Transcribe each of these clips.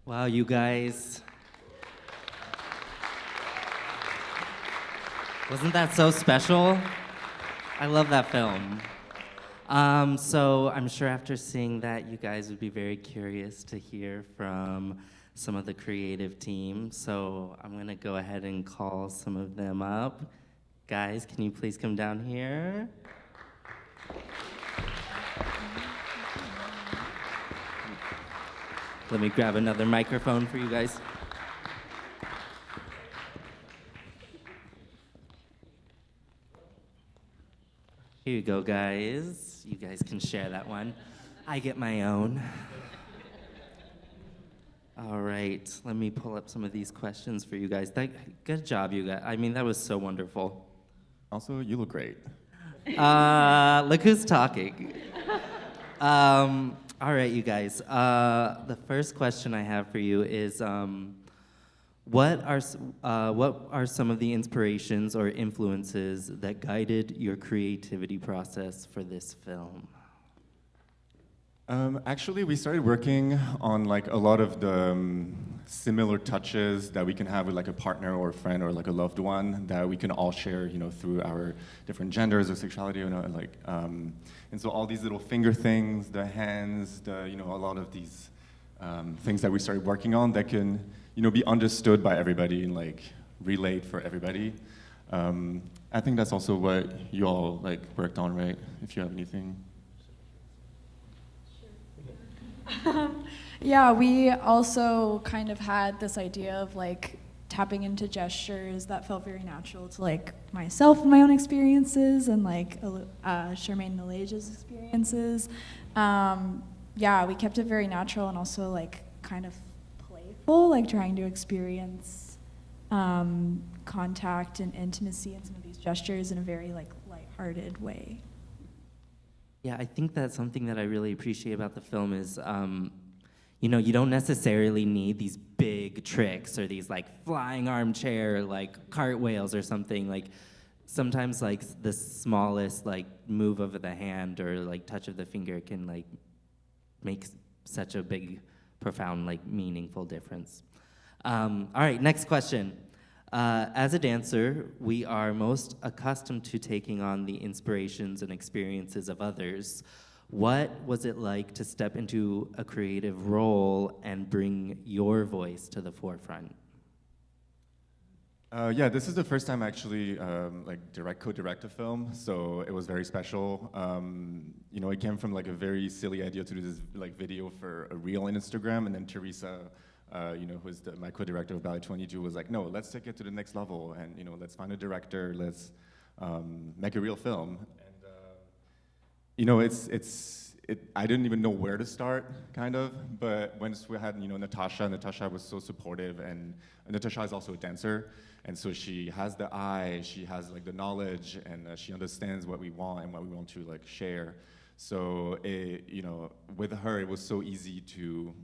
Wow, you guys. Wasn't that so special? I love that film. So I'm sure after seeing that, you guys would be very curious to hear from some of the creative team. So I'm gonna go ahead and call some of them up. Guys, can you please come down here? Let me grab another microphone for you guys. Here you go, guys. You guys can share that one. I get my own. All right, let me pull up some of these questions for you guys. Good job, you guys. I mean, that was so wonderful. Also, you look great. Look who's talking. All right, you guys. The first question I have for you is, what are some of the inspirations or influences that guided your creativity process for this film? Actually, we started working on like a lot of the similar touches that we can have with like a partner or a friend or like a loved one that we can all share, you know, through our different genders or sexuality, you know, like, and so all these little finger things, the hands, you know, a lot of these things that we started working on that can, you know, be understood by everybody and like relate for everybody. I think that's also what you all like worked on, right? If you have anything. Yeah, we also kind of had this idea of like tapping into gestures that felt very natural to like myself and my own experiences and like Charmaine and Olivia's experiences. Yeah, we kept it very natural and also like kind of playful, like trying to experience contact and intimacy and some of these gestures in a very like lighthearted way. Yeah, I think that's something that I really appreciate about the film is, you know, you don't necessarily need these big tricks or these like flying armchair, like cartwheels or something. Like sometimes like the smallest like move of the hand or like touch of the finger can like make such a big, profound, like meaningful difference. All right, next question. As a dancer, we are most accustomed to taking on the inspirations and experiences of others. What was it like to step into a creative role and bring your voice to the forefront? Yeah, this is the first time I actually like co-direct a film, so it was very special. You know, it came from like a very silly idea to do this like video for a reel on Instagram, and then Teresa, you know, who's my co-director of Ballet 22, was like, no, let's take it to the next level, and you know, let's find a director, let's make a real film. And you know, I didn't even know where to start, kind of, but once we had, you know, Natasha was so supportive, and Natasha is also a dancer, and so she has the eye, she has like the knowledge, and she understands what we want and what we want to like share. So, you know, with her, it was so easy to,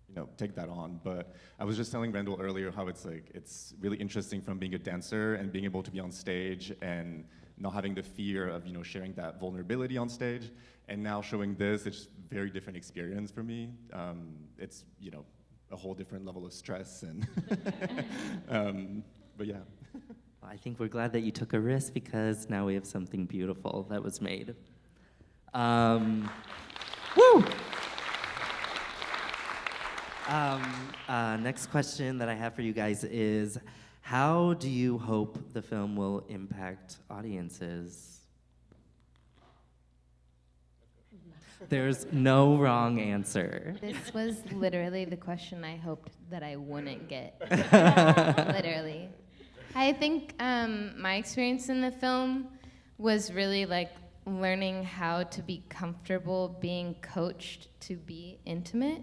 you know, take that on. But I was just telling Randall earlier how it's really interesting from being a dancer and being able to be on stage and not having the fear of, you know, sharing that vulnerability on stage. And now showing this, it's a very different experience for me. It's, you know, a whole different level of stress and, but yeah. I think we're glad that you took a risk because now we have something beautiful that was made. Woo! Next question that I have for you guys is, how do you hope the film will impact audiences? There's no wrong answer. This was literally the question I hoped that I wouldn't get. Literally. I think my experience in the film was really like learning how to be comfortable being coached to be intimate,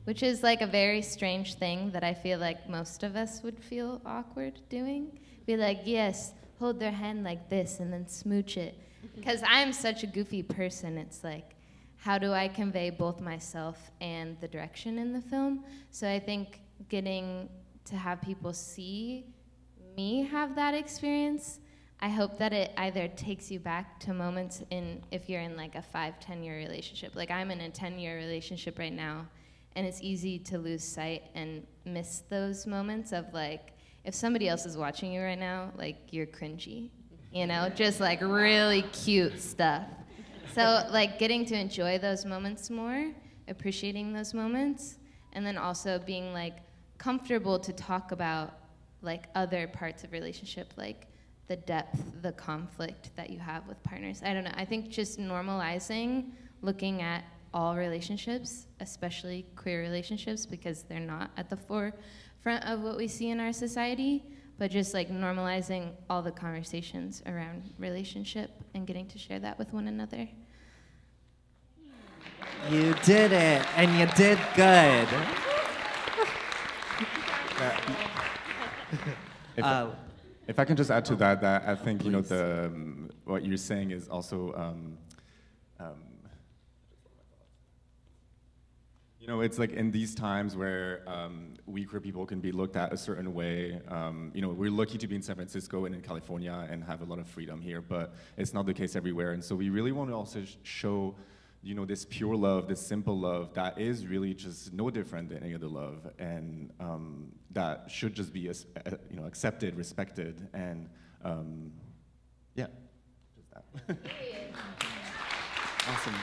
which is like a very strange thing that I feel like most of us would feel awkward doing. Be like, yes, hold their hand like this and then smooch it. Because I'm such a goofy person, it's like, how do I convey both myself and the direction in the film? So I think getting to have people see me have that experience, I hope that it either takes you back to moments if you're in like a 5-10 year relationship. Like I'm in a 10-year relationship right now, And it's easy to lose sight and miss those moments of like, if somebody else is watching you right now, like you're cringy, you know, just like really cute stuff. So like getting to enjoy those moments more, appreciating those moments, and then also being like comfortable to talk about like other parts of relationship, like the depth, the conflict that you have with partners. I don't know, I think just normalizing looking at all relationships, especially queer relationships, because they're not at the forefront of what we see in our society, but just like normalizing all the conversations around relationship and getting to share that with one another. You did it, and you did good. If I can just add to that, I think you know what you're saying is also you know, it's like in these times where we queer people can be looked at a certain way. You know, we're lucky to be in San Francisco and in California and have a lot of freedom here, but it's not the case everywhere. And so we really want to also show, you know, this pure love, this simple love that is really just no different than any other love, and that should just be, you know, accepted, respected, and yeah, just that. Awesome.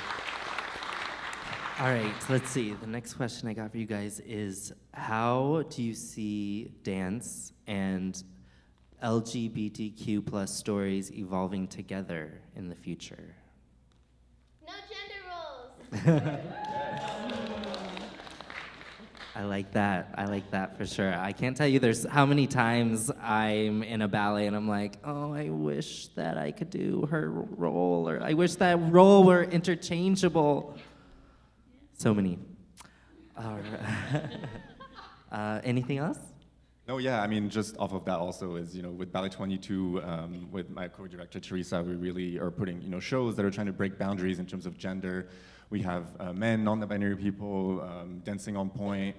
All right, so let's see. The next question I got for you guys is, how do you see dance and LGBTQ plus stories evolving together in the future? No gender roles. I like that. I like that for sure. I can't tell you there's how many times I'm in a ballet and I'm like, oh, I wish that I could do her role, or I wish that role were interchangeable. So many. All right. Anything else? No, yeah, I mean, just off of that also is, you know, with Ballet 22, with my co-director Teresa, we really are putting, you know, shows that are trying to break boundaries in terms of gender. We have men, non-binary people, dancing on point.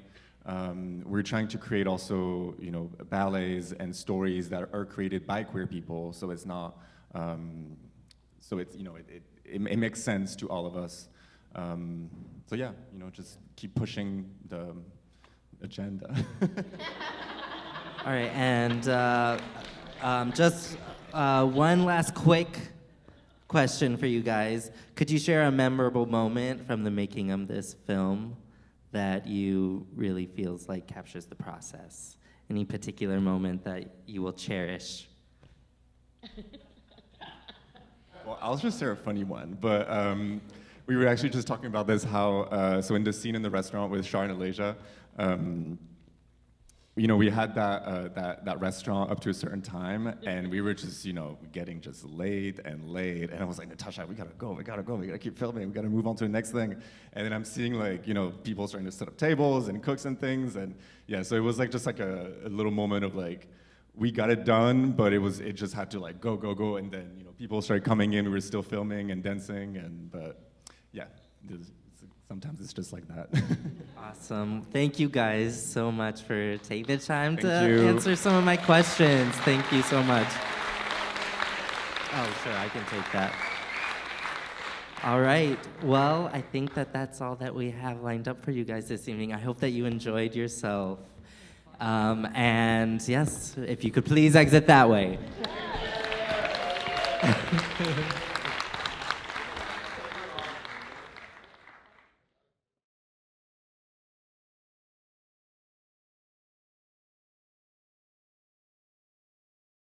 We're trying to create also, you know, ballets and stories that are created by queer people, so it's not, so it's, you know, it makes sense to all of us. So yeah, you know, just keep pushing the agenda. All right, and just one last quick question for you guys. Could you share a memorable moment from the making of this film that you really feels like captures the process? Any particular moment that you will cherish? Well, I'll just share a funny one, but we were actually just talking about this, how, so in the scene in the restaurant with Char and Olivia, you know, we had that restaurant up to a certain time, and we were just, you know, getting just late, and I was like, Natasha, we gotta keep filming, we gotta move on to the next thing. And then I'm seeing, like, you know, people starting to set up tables and cooks and things, and yeah, so it was like just like a little moment of like, we got it done, but it just had to like go, and then, you know, people started coming in, we were still filming and dancing, but yeah, sometimes it's just like that. Awesome. Thank you guys so much for taking the time to Thank you. answer some of my questions. Thank you so much. Oh, sure, I can take that. All right. Well, I think that's all that we have lined up for you guys this evening. I hope that you enjoyed yourself. And yes, if you could please exit that way.